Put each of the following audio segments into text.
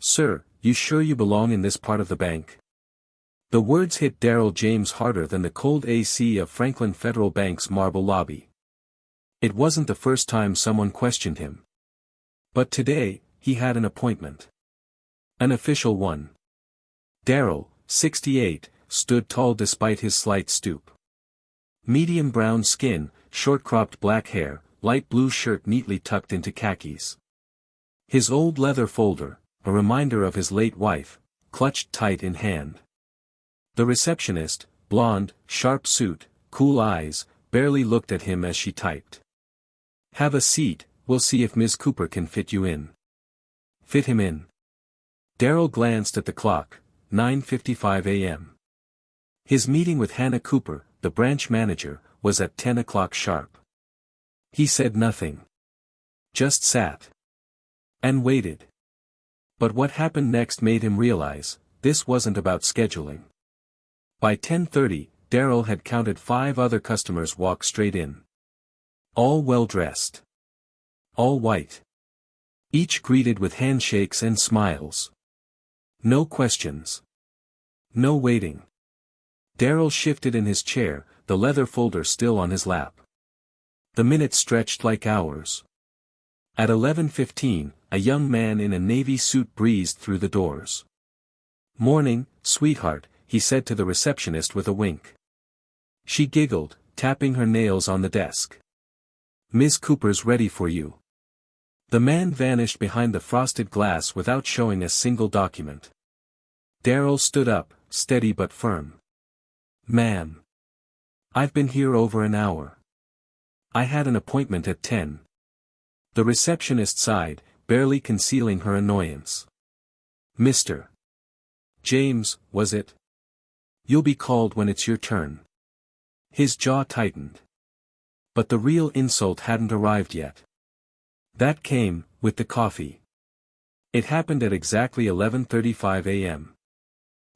"Sir, you sure you belong in this part of the bank?" The words hit Daryl James harder than the cold AC of Franklin Federal Bank's marble lobby. It wasn't the first time someone questioned him. But today, he had an appointment. An official one. Daryl, 68, stood tall despite his slight stoop. Medium brown skin, short-cropped black hair, light blue shirt neatly tucked into khakis. His old leather folder, a reminder of his late wife, clutched tight in hand. The receptionist, blonde, sharp suit, cool eyes, barely looked at him as she typed. "Have a seat, we'll see if Ms. Cooper can fit you in." Fit him in. Daryl glanced at the clock, 9:55 a.m. His meeting with Hannah Cooper, the branch manager, was at 10 o'clock sharp. He said nothing. Just sat. And waited. But what happened next made him realize, this wasn't about scheduling. By 10:30, Daryl had counted 5 other customers walk straight in. All well-dressed. All white. Each greeted with handshakes and smiles. No questions. No waiting. Daryl shifted in his chair, the leather folder still on his lap. The minutes stretched like hours. At 11:15, a young man in a navy suit breezed through the doors. "Morning, sweetheart," he said to the receptionist with a wink. She giggled, tapping her nails on the desk. "Miss Cooper's ready for you." The man vanished behind the frosted glass without showing a single document. Daryl stood up, steady but firm. "Ma'am. I've been here over an hour. I had an appointment at 10. The receptionist sighed, barely concealing her annoyance. "Mr. James, was it? You'll be called when it's your turn." His jaw tightened. But the real insult hadn't arrived yet. That came, with the coffee. It happened at exactly 11:35 a.m.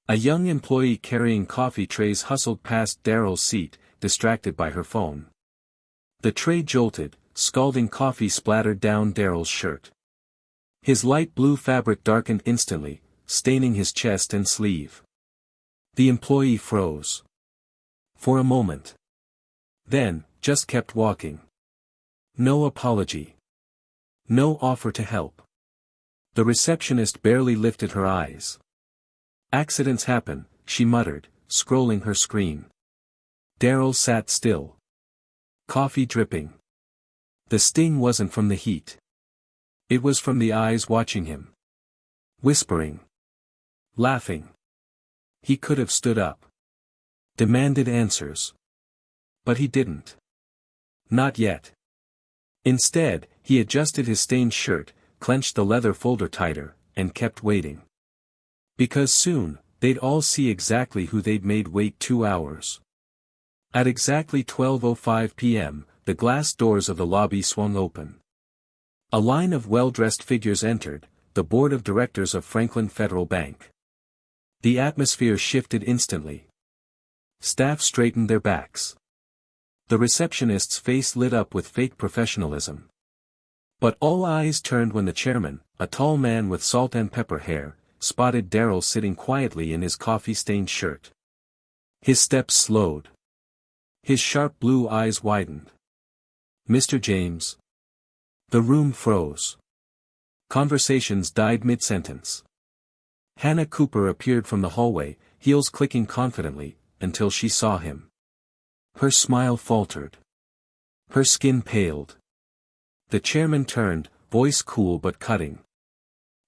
A young employee carrying coffee trays hustled past Daryl's seat, distracted by her phone. The tray jolted, scalding coffee splattered down Daryl's shirt. His light blue fabric darkened instantly, staining his chest and sleeve. The employee froze. For a moment. Then, just kept walking. No apology. No offer to help. The receptionist barely lifted her eyes. "Accidents happen," she muttered, scrolling her screen. Daryl sat still. Coffee dripping. The sting wasn't from the heat. It was from the eyes watching him. Whispering. Laughing. He could have stood up. Demanded answers. But he didn't. Not yet. Instead, he adjusted his stained shirt, clenched the leather folder tighter, and kept waiting. Because soon, they'd all see exactly who they'd made wait 2 hours. At exactly 12:05 p.m., the glass doors of the lobby swung open. A line of well-dressed figures entered, the board of directors of Franklin Federal Bank. The atmosphere shifted instantly. Staff straightened their backs. The receptionist's face lit up with fake professionalism. But all eyes turned when the chairman, a tall man with salt and pepper hair, spotted Daryl sitting quietly in his coffee-stained shirt. His steps slowed. His sharp blue eyes widened. "Mr. James." The room froze. Conversations died mid-sentence. Hannah Cooper appeared from the hallway, heels clicking confidently, until she saw him. Her smile faltered. Her skin paled. The chairman turned, voice cool but cutting.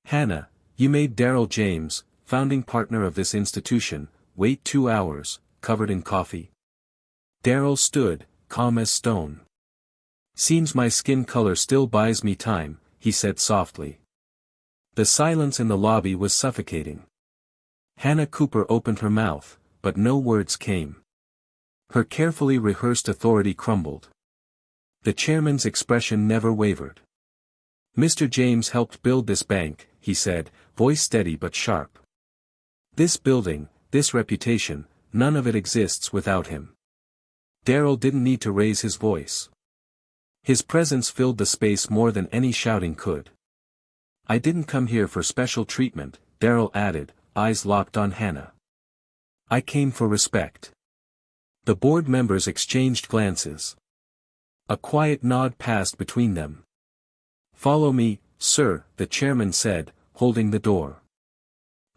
"Hannah, you made Daryl James, founding partner of this institution, wait 2 hours, covered in coffee." Daryl stood, calm as stone. "Seems my skin color still buys me time," he said softly. The silence in the lobby was suffocating. Hannah Cooper opened her mouth, but no words came. Her carefully rehearsed authority crumbled. The chairman's expression never wavered. "Mr. James helped build this bank," he said, voice steady but sharp. "This building, this reputation, none of it exists without him." Daryl didn't need to raise his voice. His presence filled the space more than any shouting could. I didn't come here for special treatment, Daryl added, eyes locked on Hannah. I came for respect. The board members exchanged glances. A quiet nod passed between them. Follow me, sir, the chairman said, holding the door.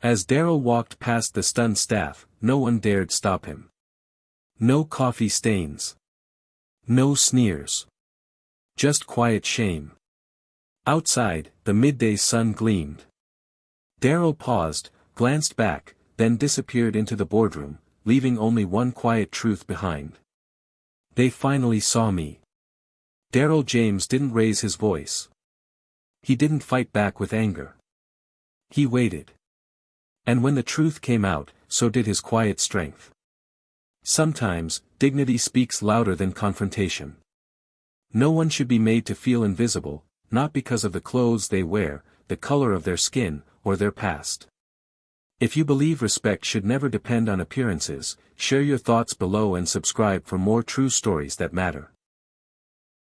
As Daryl walked past the stunned staff, no one dared stop him. No coffee stains. No sneers. Just quiet shame. Outside, the midday sun gleamed. Daryl paused, glanced back, then disappeared into the boardroom, leaving only one quiet truth behind. They finally saw me. Daryl James didn't raise his voice. He didn't fight back with anger. He waited. And when the truth came out, so did his quiet strength. Sometimes, dignity speaks louder than confrontation. No one should be made to feel invisible, not because of the clothes they wear, the color of their skin, or their past. If you believe respect should never depend on appearances, share your thoughts below and subscribe for more true stories that matter.